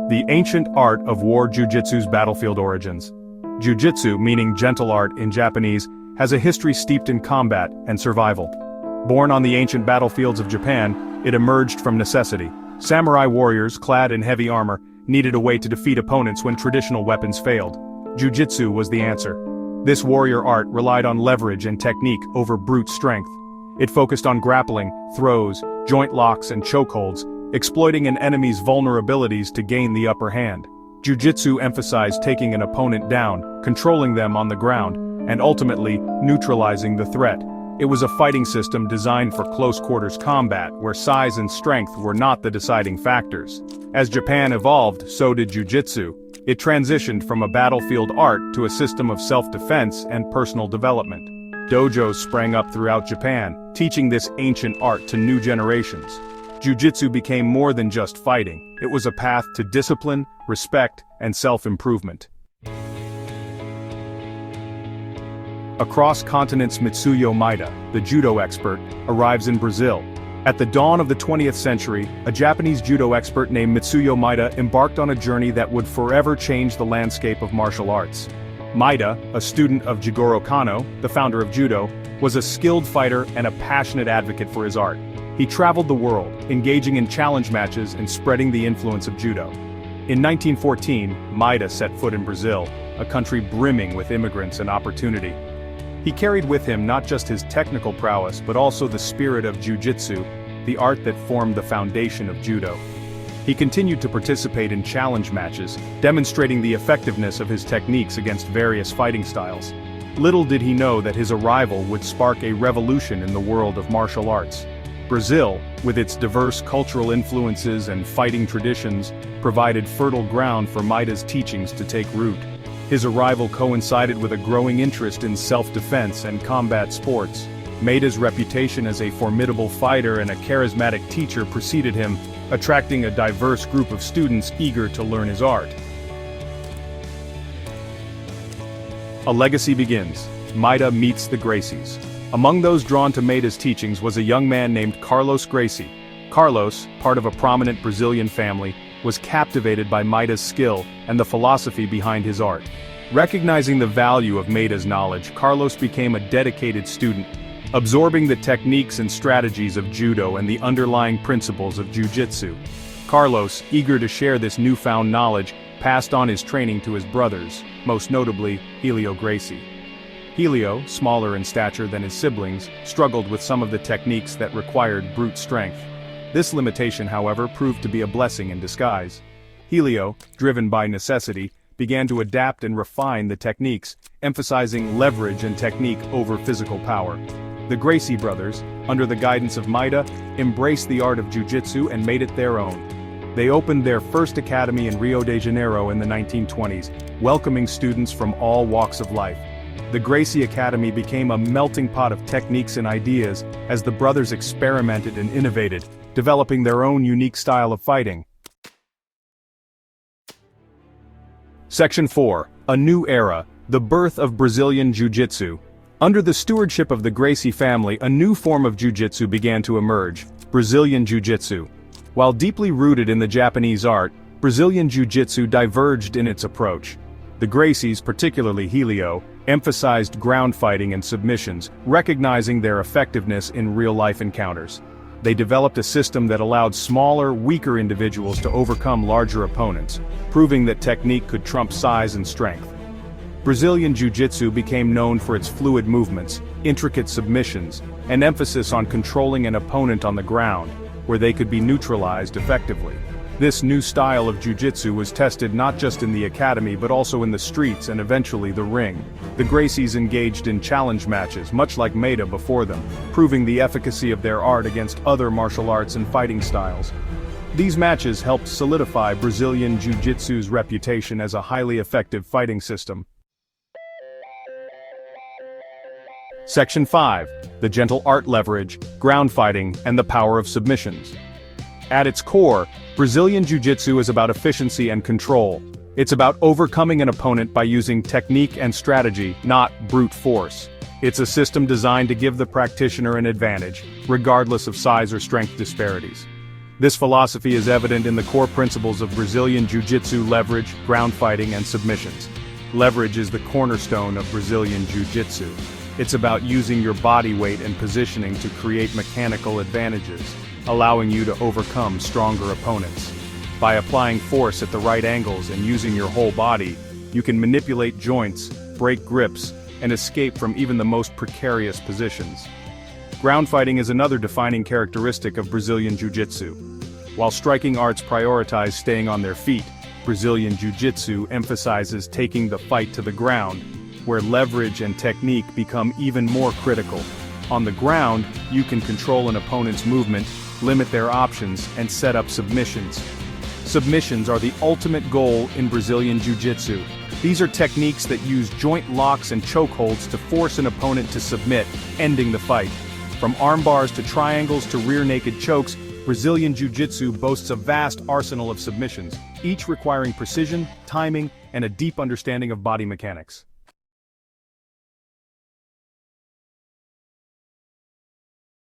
The ancient art of war Jiu-Jitsu's battlefield origins. Jiu-Jitsu, meaning gentle art in Japanese, has a history steeped in combat and survival. Born on the ancient battlefields of Japan, it emerged from necessity. Samurai warriors, clad in heavy armor, needed a way to defeat opponents when traditional weapons failed. Jiu-Jitsu was the answer. This warrior art relied on leverage and technique over brute strength. It focused on grappling, throws, joint locks and chokeholds, exploiting an enemy's vulnerabilities to gain the upper hand. Jiu-Jitsu emphasized taking an opponent down, controlling them on the ground, and ultimately, neutralizing the threat. It was a fighting system designed for close-quarters combat, where size and strength were not the deciding factors. As Japan evolved, so did Jiu-Jitsu. It transitioned from a battlefield art to a system of self-defense and personal development. Dojos sprang up throughout Japan, teaching this ancient art to new generations. Jiu-Jitsu became more than just fighting. It was a path to discipline, respect, and self-improvement. Across continents, Mitsuyo Maeda, the judo expert, arrives in Brazil. At the dawn of the 20th century, a Japanese judo expert named Mitsuyo Maeda embarked on a journey that would forever change the landscape of martial arts. Maeda, a student of Jigoro Kano, the founder of judo, was a skilled fighter and a passionate advocate for his art. He traveled the world, engaging in challenge matches and spreading the influence of judo. In 1914, Maeda set foot in Brazil, a country brimming with immigrants and opportunity. He carried with him not just his technical prowess but also the spirit of Jiu-Jitsu, the art that formed the foundation of judo. He continued to participate in challenge matches, demonstrating the effectiveness of his techniques against various fighting styles. Little did he know that his arrival would spark a revolution in the world of martial arts. Brazil, with its diverse cultural influences and fighting traditions, provided fertile ground for Maeda's teachings to take root. His arrival coincided with a growing interest in self-defense and combat sports. Maeda's reputation as a formidable fighter and a charismatic teacher preceded him, attracting a diverse group of students eager to learn his art. A legacy begins. Maeda meets the Gracies. Among those drawn to Maeda's teachings was a young man named Carlos Gracie. Carlos, part of a prominent Brazilian family, was captivated by Maeda's skill and the philosophy behind his art. Recognizing the value of Maeda's knowledge, Carlos became a dedicated student, absorbing the techniques and strategies of judo and the underlying principles of jiu-jitsu. Carlos, eager to share this newfound knowledge, passed on his training to his brothers, most notably Helio Gracie. Helio, smaller in stature than his siblings, struggled with some of the techniques that required brute strength. This limitation, however, proved to be a blessing in disguise. Helio, driven by necessity, began to adapt and refine the techniques, emphasizing leverage and technique over physical power. The Gracie brothers, under the guidance of Maeda, embraced the art of jiu-jitsu and made it their own. They opened their first academy in Rio de Janeiro in the 1920s, welcoming students from all walks of life. The Gracie Academy became a melting pot of techniques and ideas as the brothers experimented and innovated, developing their own unique style of fighting. Section 4. A New Era, the Birth of Brazilian Jiu-Jitsu. Under the stewardship of the Gracie family, a new form of Jiu-Jitsu began to emerge, Brazilian Jiu-Jitsu. While deeply rooted in the Japanese art, Brazilian Jiu-Jitsu diverged in its approach. The Gracies, particularly Helio, emphasized ground fighting and submissions, recognizing their effectiveness in real-life encounters. They developed a system that allowed smaller, weaker individuals to overcome larger opponents, proving that technique could trump size and strength. Brazilian Jiu-Jitsu became known for its fluid movements, intricate submissions, and emphasis on controlling an opponent on the ground, where they could be neutralized effectively. This new style of jiu-jitsu was tested not just in the academy but also in the streets and eventually the ring. The Gracies engaged in challenge matches, much like Maeda before them, proving the efficacy of their art against other martial arts and fighting styles. These matches helped solidify Brazilian jiu-jitsu's reputation as a highly effective fighting system. Section 5. The gentle art leverage, ground fighting, and the power of submissions. At its core, Brazilian Jiu-Jitsu is about efficiency and control. It's about overcoming an opponent by using technique and strategy, not brute force. It's a system designed to give the practitioner an advantage, regardless of size or strength disparities. This philosophy is evident in the core principles of Brazilian Jiu-Jitsu: leverage, ground fighting, and submissions. Leverage is the cornerstone of Brazilian Jiu-Jitsu. It's about using your body weight and positioning to create mechanical advantages, allowing you to overcome stronger opponents. By applying force at the right angles and using your whole body, you can manipulate joints, break grips, and escape from even the most precarious positions. Ground fighting is another defining characteristic of Brazilian Jiu-Jitsu. While striking arts prioritize staying on their feet, Brazilian Jiu-Jitsu emphasizes taking the fight to the ground, where leverage and technique become even more critical. On the ground, you can control an opponent's movement, limit their options, and set up submissions. Submissions are the ultimate goal in Brazilian Jiu-Jitsu. These are techniques that use joint locks and chokeholds to force an opponent to submit, ending the fight. From arm bars to triangles to rear naked chokes, Brazilian Jiu-Jitsu boasts a vast arsenal of submissions, each requiring precision, timing, and a deep understanding of body mechanics.